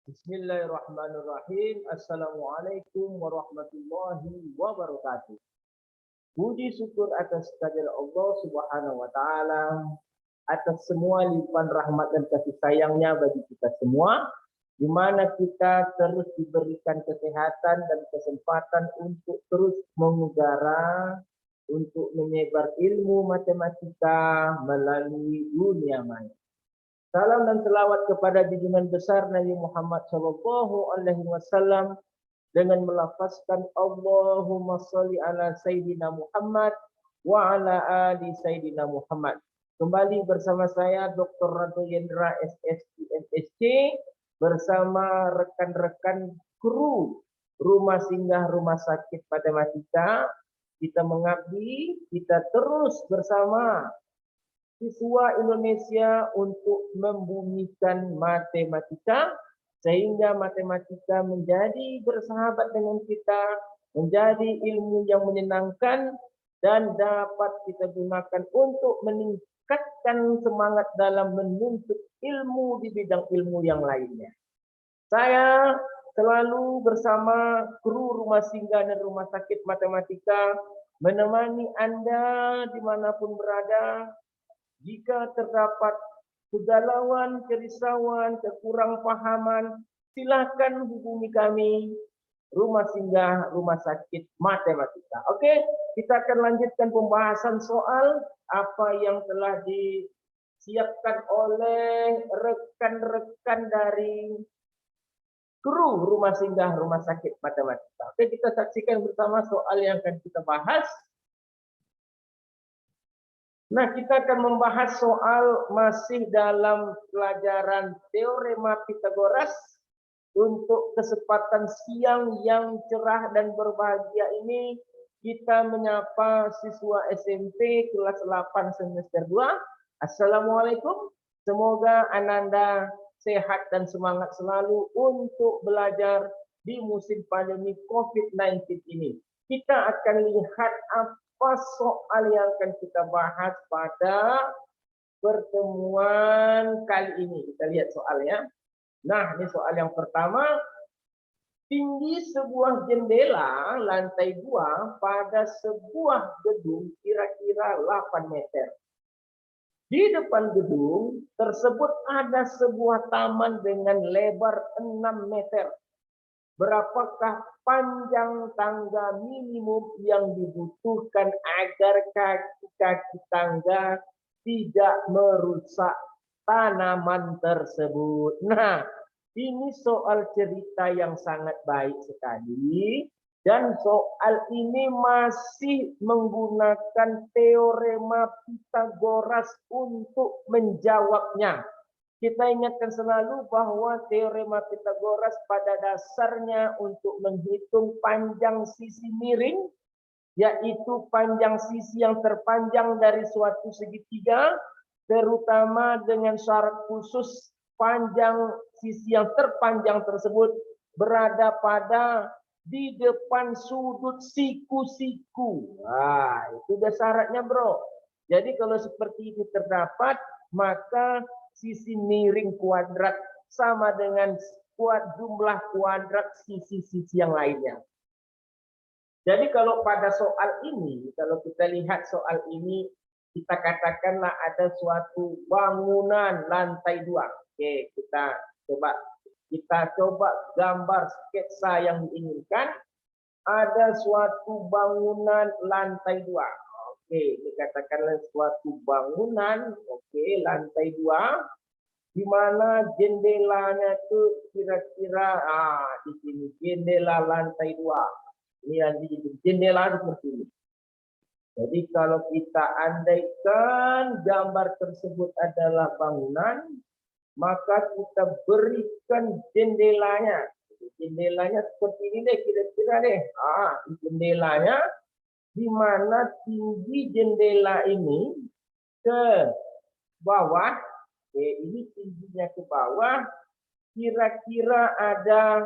Bismillahirrahmanirrahim. Assalamualaikum warahmatullahi wabarakatuh. Puji syukur atas kehadirat Allah Subhanahu wa taala atas semua limpahan rahmat dan kasih sayangnya bagi kita semua, di mana kita terus diberikan kesehatan dan kesempatan untuk terus mengudara, untuk menyebar ilmu matematika melalui dunia maya. Salam dan selawat kepada junjungan besar Nabi Muhammad SAW dengan melafazkan Allahumma sholli ala Sayyidina Muhammad wa ala ali Sayyidina Muhammad. Kembali bersama saya Dr. Rado Yendra SSC MSc bersama rekan-rekan kru Rumah Singgah Rumah Sakit Matematika. Kita mengabdi, kita terus bersama siswa Indonesia untuk membumikan matematika sehingga matematika menjadi bersahabat dengan kita, menjadi ilmu yang menyenangkan dan dapat kita gunakan untuk meningkatkan semangat dalam menuntut ilmu di bidang ilmu yang lainnya. Saya selalu bersama kru Rumah Singgah dan Rumah Sakit Matematika menemani Anda dimanapun berada. Jika terdapat kegalauan, kerisauan, kekurangpahaman, silakan hubungi kami, Rumah Singgah Rumah Sakit Matematika. Oke, kita akan lanjutkan pembahasan soal apa yang telah disiapkan oleh rekan-rekan dari kru Rumah Singgah Rumah Sakit Matematika. Oke, kita saksikan bersama soal yang akan kita bahas. Nah, kita akan membahas soal masih dalam pelajaran teorema Pitagoras. Untuk kesempatan siang yang cerah dan berbahagia ini, kita menyapa siswa SMP kelas 8 semester 2. Assalamualaikum. Semoga Ananda sehat dan semangat selalu untuk belajar di musim pandemi COVID-19 ini. Kita akan lihat apa soal yang akan kita bahas pada pertemuan kali ini. Kita lihat soalnya. Nah, ini soal yang pertama. Tinggi sebuah jendela lantai 2 pada sebuah gedung kira-kira 8 meter. Di depan gedung tersebut ada sebuah taman dengan lebar 6 meter. Berapakah panjang tangga minimum yang dibutuhkan agar kaki-kaki tangga tidak merusak tanaman tersebut? Nah, ini soal cerita yang sangat baik sekali. Dan soal ini masih menggunakan teorema Pitagoras untuk menjawabnya. Kita ingatkan selalu bahwa teorema Pitagoras pada dasarnya untuk menghitung panjang sisi miring, yaitu panjang sisi yang terpanjang dari suatu segitiga, terutama dengan syarat khusus panjang sisi yang terpanjang tersebut berada pada di depan sudut siku-siku. Nah, itu udah syaratnya, bro. Jadi kalau seperti itu terdapat, maka sisi miring kuadrat sama dengan jumlah kuadrat sisi-sisi yang lainnya. Jadi kalau pada soal ini, kalau kita lihat soal ini, kita katakanlah ada suatu bangunan lantai 2. Oke, kita coba gambar sketsa yang diinginkan. Ada suatu bangunan lantai 2. Oke, dikatakanlah suatu bangunan, oke, lantai 2, di mana jendelanya itu kira-kira di sini jendela lantai 2. Ini yang di jendela seperti ini. Jadi kalau kita andaikan gambar tersebut adalah bangunan, maka kita berikan jendelanya. Jendelanya seperti ini deh, kira-kira deh. Jendelanya di mana tinggi jendela ini ke bawah, ini tingginya ke bawah, kira-kira ada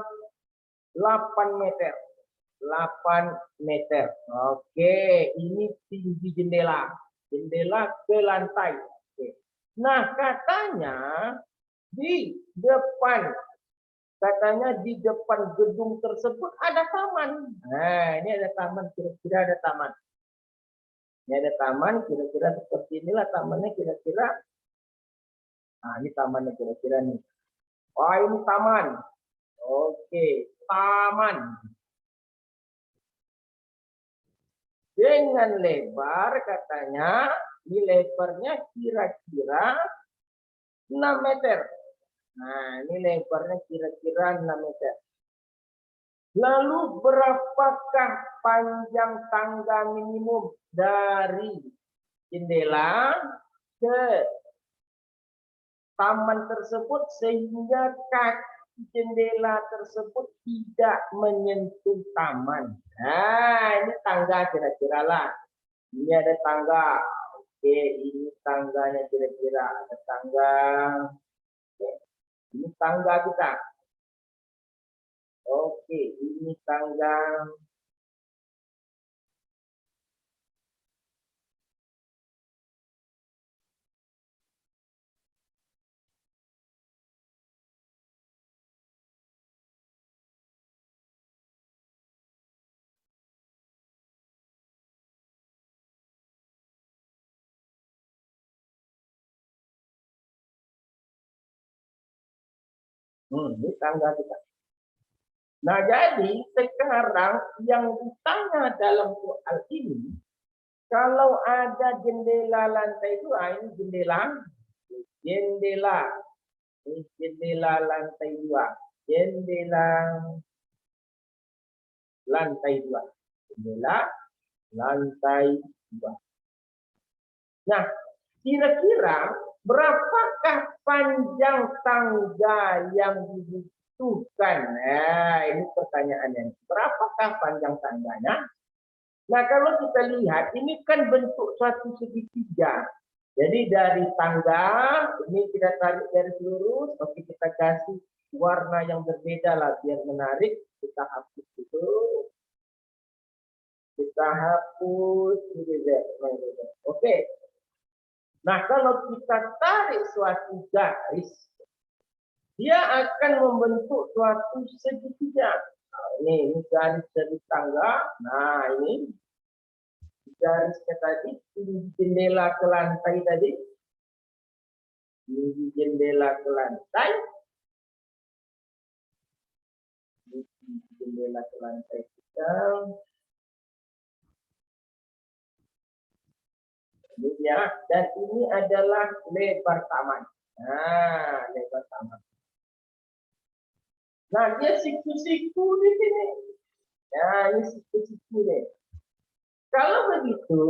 8 meter. 8 meter. Oke, ini tinggi jendela. Jendela ke lantai. Oke. Nah, katanya di depan Katanya di depan gedung tersebut ada taman. Nah, ini ada taman, kira-kira ada taman. Ini ada taman, kira-kira seperti inilah tamannya kira-kira. Nah, ini tamannya kira-kira nih. Wah, ini taman. Oke, taman. Dengan lebar katanya, ini lebarnya kira-kira 6 meter. Nah, ini lebarnya kira-kira 6 meter. Lalu berapakah panjang tangga minimum dari jendela ke taman tersebut sehingga kaki jendela tersebut tidak menyentuh taman? Nah, ini tangga kira-kira lah. Ini ada tangga. Oke, ini tangganya kira-kira ada tangga. Oke, ini tangga kita. Oke, ini tangga. Ini tangga kita. Nah, jadi sekarang yang ditanya dalam soal ini, kalau ada jendela lantai 2, ini jendela, jendela, ini jendela lantai 2, jendela lantai 2, jendela lantai 2. Nah, kira-kira berapakah panjang tangga yang dibutuhkan? Nah, ini pertanyaannya. Berapakah panjang tangganya? Nah, kalau kita lihat, ini kan bentuk suatu segitiga. Jadi dari tangga, ini kita tarik dari lurus, oke kita kasih warna yang berbeda lah, biar menarik. Kita hapus itu. Kita hapus. Oke. Nah, kalau kita tarik suatu garis, dia akan membentuk suatu segitiga. Nah, ini garis dari tangga. Nah, ini garisnya tadi, tinggi jendela ke lantai tadi. Tinggi jendela ke lantai. Tinggi jendela ke lantai kita. Ya, dan ini adalah lebar taman. Nah, lebar taman. Nah, dia siku-siku di sini. Ya, ini siku-siku nih. Kalau begitu,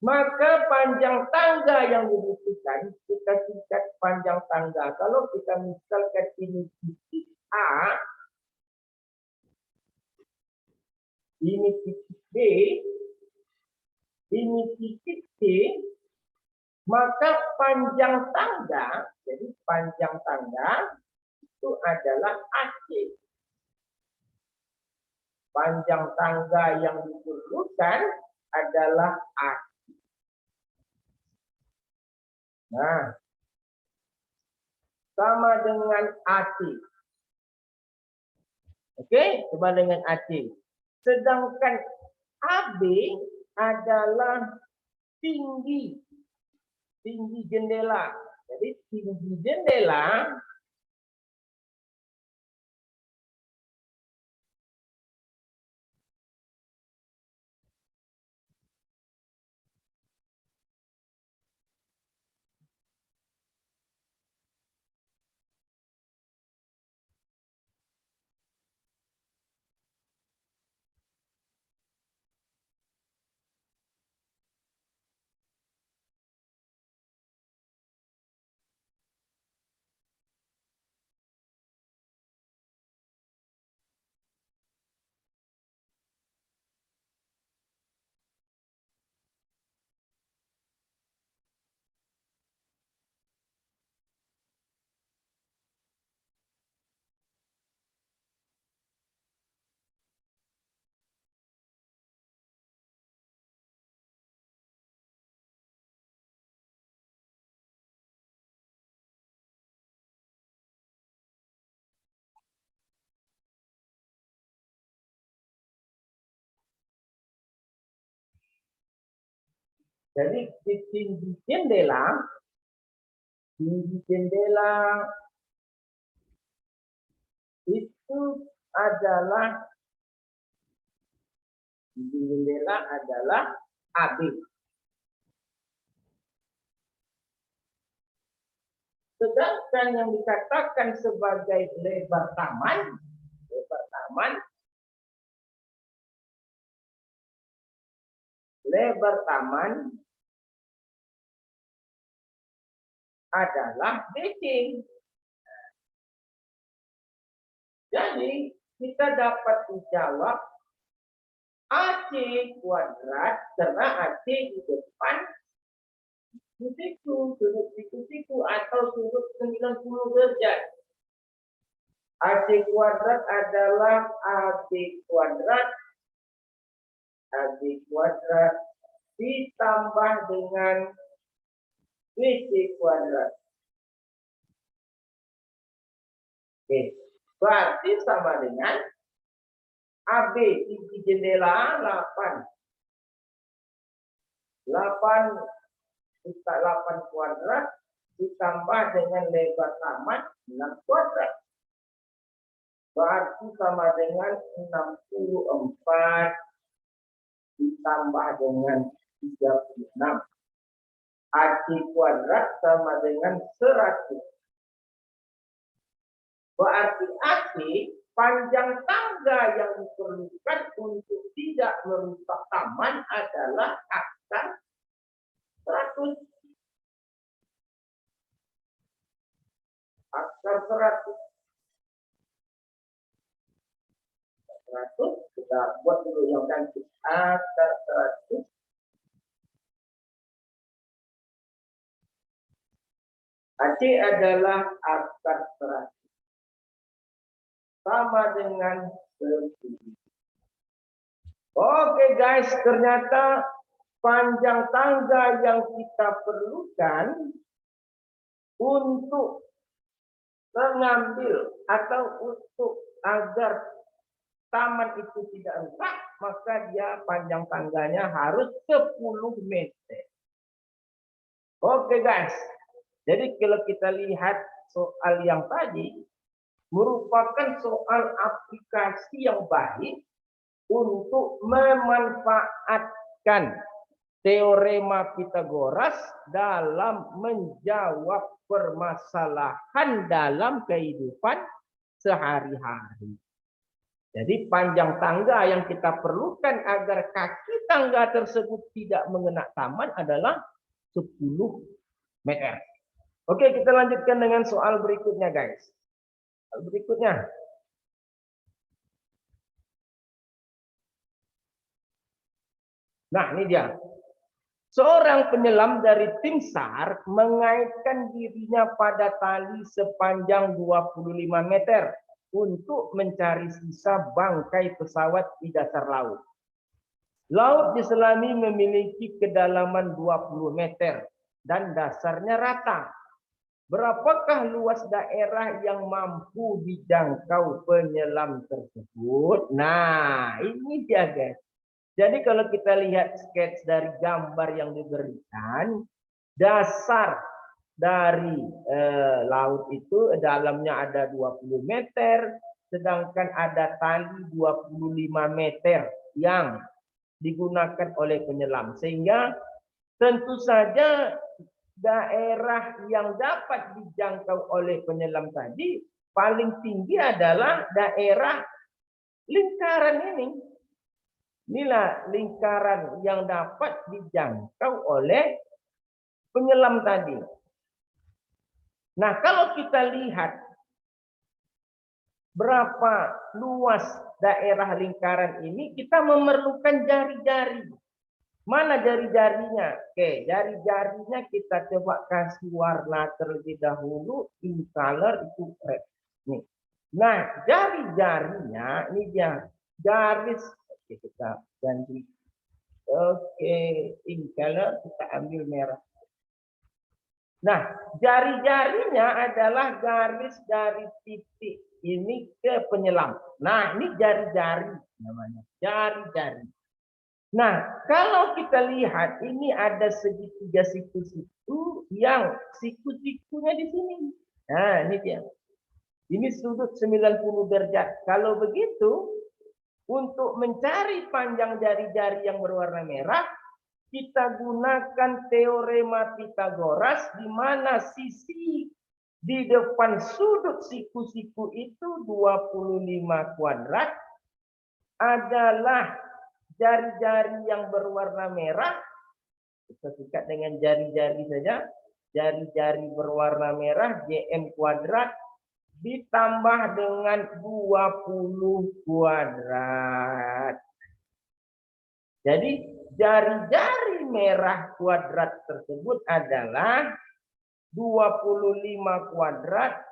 maka panjang tangga yang dibutuhkan, kita singkat panjang tangga. Kalau kita misalkan ini titik A, ini titik B, ini titik C, maka panjang tangga, jadi panjang tangga itu adalah AC. Panjang tangga yang dibutuhkan adalah AC. Nah, sama dengan AC. Oke, sama dengan AC. Sedangkan AB adalah tinggi jendela. Jadi tinggi jendela Jadi di tinggi jendela itu adalah AB. Sedangkan yang dikatakan sebagai lebar taman adalah BC. Jadi kita dapat menjawab AC kuadrat karena AC di depan sudut siku atau sudut 90 derajat. AC kuadrat adalah AB kuadrat ditambah dengan BC kuadrat. Oke, berarti sama dengan AB tinggi jendela 8 kuadrat ditambah dengan lebar taman 6 kuadrat. Berarti sama dengan 64 ditambah dengan 36. AC kuadrat sama dengan 100. Berarti AC panjang tangga yang diperlukan untuk tidak merusak taman adalah akar 100. Akar 100 kita buat dulu yang cantik. Akar 100 AC adalah akar 100 sama dengan 1000. Oke guys, ternyata panjang tangga yang kita perlukan untuk mengambil atau untuk agar taman itu tidak rusak, maka dia panjang tangganya harus 10 meter. Oke guys, jadi kalau kita lihat soal yang tadi merupakan soal aplikasi yang baik untuk memanfaatkan teorema Pythagoras dalam menjawab permasalahan dalam kehidupan sehari-hari. Jadi panjang tangga yang kita perlukan agar kaki tangga tersebut tidak mengena taman adalah 10 meter. Oke, kita lanjutkan dengan soal berikutnya guys. Berikutnya, nah ini dia. Seorang penyelam dari tim SAR mengaitkan dirinya pada tali sepanjang 25 meter untuk mencari sisa bangkai pesawat di dasar laut. Laut diselami memiliki kedalaman 20 meter dan dasarnya rata. Berapakah luas daerah yang mampu dijangkau penyelam tersebut? Nah, ini dia guys. Jadi kalau kita lihat sketch dari gambar yang diberikan, dasar dari laut itu dalamnya ada 20 meter, sedangkan ada tali 25 meter yang digunakan oleh penyelam. Sehingga tentu saja daerah yang dapat dijangkau oleh penyelam tadi paling tinggi adalah daerah lingkaran ini. Inilah lingkaran yang dapat dijangkau oleh penyelam tadi. Nah, kalau kita lihat berapa luas daerah lingkaran ini, kita memerlukan jari-jari. Mana jari-jarinya? Oke, jari-jarinya kita coba kasih warna terlebih dahulu. In color itu red. Nih. Nah, jari-jarinya ini dia garis. Oke, kita ganti. Oke, in color kita ambil merah. Nah, jari-jarinya adalah garis dari titik ini ke penyelam. Nah, ini jari-jari namanya. Jari-jari. Nah, kalau kita lihat ini ada segitiga siku-siku yang siku-sikunya di sini. Nah, ini dia. Ini sudut 90 derajat. Kalau begitu, untuk mencari panjang jari-jari yang berwarna merah, kita gunakan teorema Pitagoras di mana sisi di depan sudut siku-siku itu 25 kuadrat adalah jari-jari yang berwarna merah. Kita sikat dengan jari-jari saja. Jari-jari berwarna merah JM kuadrat ditambah dengan 20 kuadrat. Jadi jari-jari merah kuadrat tersebut adalah 25 kuadrat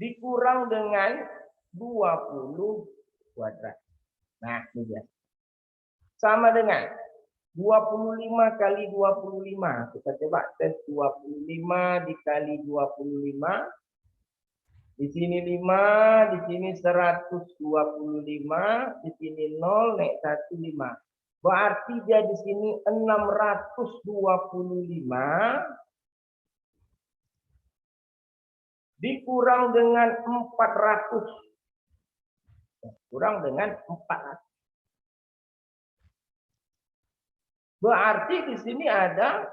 dikurang dengan 20 kuadrat. Nah, ini dia. Sama dengan 25 kali 25. Kita coba tes 25 dikali 25. Di sini 5, di sini 125, di sini 0, naik 1, 5. Berarti dia di sini 625 dikurang dengan 400. Kurang dengan 400. Berarti di sini ada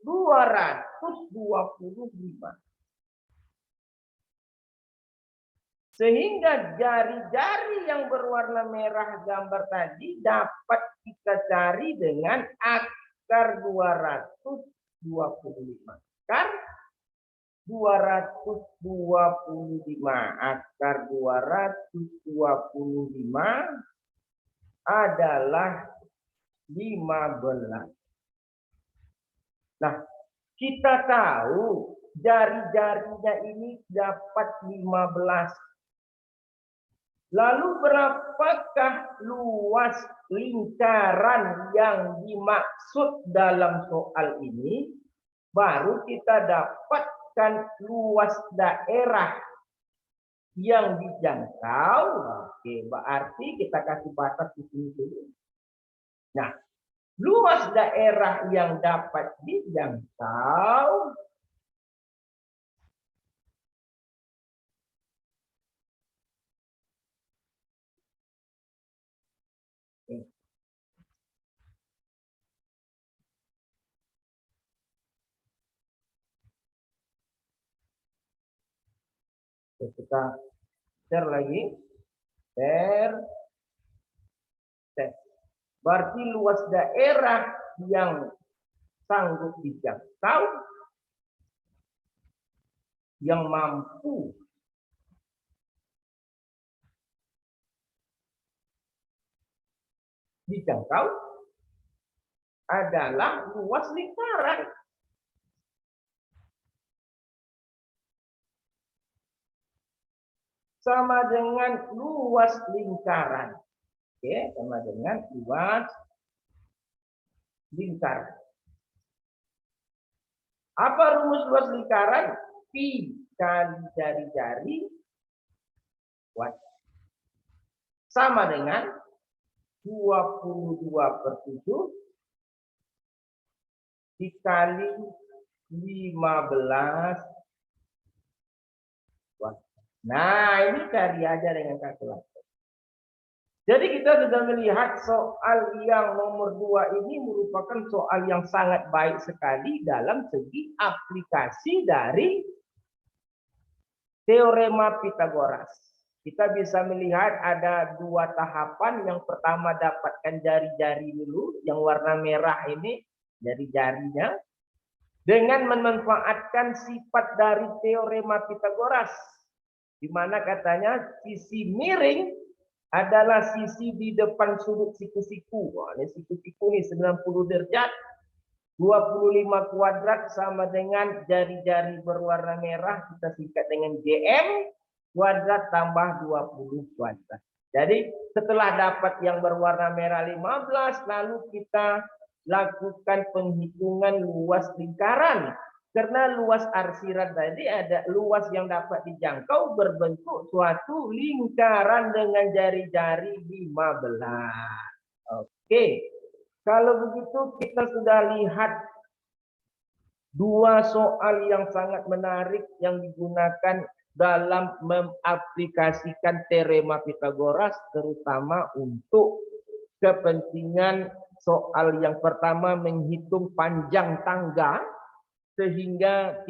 225. Sehingga jari-jari yang berwarna merah gambar tadi dapat kita cari dengan akar 225. Akar 225. Akar 225 adalah 15. Nah, kita tahu jari-jarinya ini dapat 15. Lalu berapakah luas lingkaran yang dimaksud dalam soal ini? Baru kita dapatkan luas daerah yang dijangkau. Oke, berarti kita kasih batas di sini dulu. Nah, luas daerah yang dapat dijangkau kita share lagi. Share. Berarti luas daerah yang sanggup dijangkau, yang mampu dijangkau adalah luas lingkaran. Sama dengan luas lingkaran. Oke, sama dengan luas lingkaran. Apa rumus luas lingkaran? Pi kali jari-jari sama dengan 22/7 dikali 15 watt. Nah, ini cari aja dengan kalkulator. Jadi kita sudah melihat soal yang nomor 2 ini merupakan soal yang sangat baik sekali dalam segi aplikasi dari teorema Pitagoras. Kita bisa melihat ada 2 tahapan. Yang pertama dapatkan jari-jari dulu, yang warna merah ini, jari-jarinya. Dengan memanfaatkan sifat dari teorema Pitagoras. Di mana katanya sisi miring adalah sisi di depan sudut siku-siku. Ini siku-siku nih 90 derajat. 25 kuadrat sama dengan jari-jari berwarna merah. Kita singkat dengan JM kuadrat tambah 20 kuadrat. Jadi setelah dapat yang berwarna merah 15, lalu kita lakukan penghitungan luas lingkaran. Karena luas arsirat tadi ada luas yang dapat dijangkau berbentuk suatu lingkaran dengan jari-jari 15. Oke. Kalau begitu kita sudah lihat dua soal yang sangat menarik yang digunakan dalam mengaplikasikan teorema Pitagoras, terutama untuk kepentingan soal yang pertama menghitung panjang tangga sehingga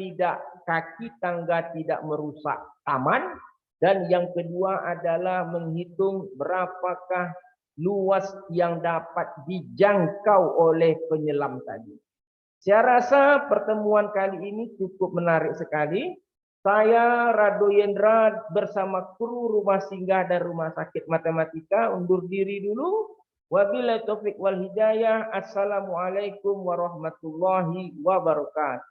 kaki tangga tidak merusak taman, dan yang kedua adalah menghitung berapakah luas yang dapat dijangkau oleh penyelam tadi. Saya rasa pertemuan kali ini cukup menarik sekali. Saya Rado Yendra bersama kru Rumah Singgah dan Rumah Sakit Matematika undur diri dulu. Wabillahi taufik wal hidayah. Assalamualaikum warahmatullahi wabarakatuh.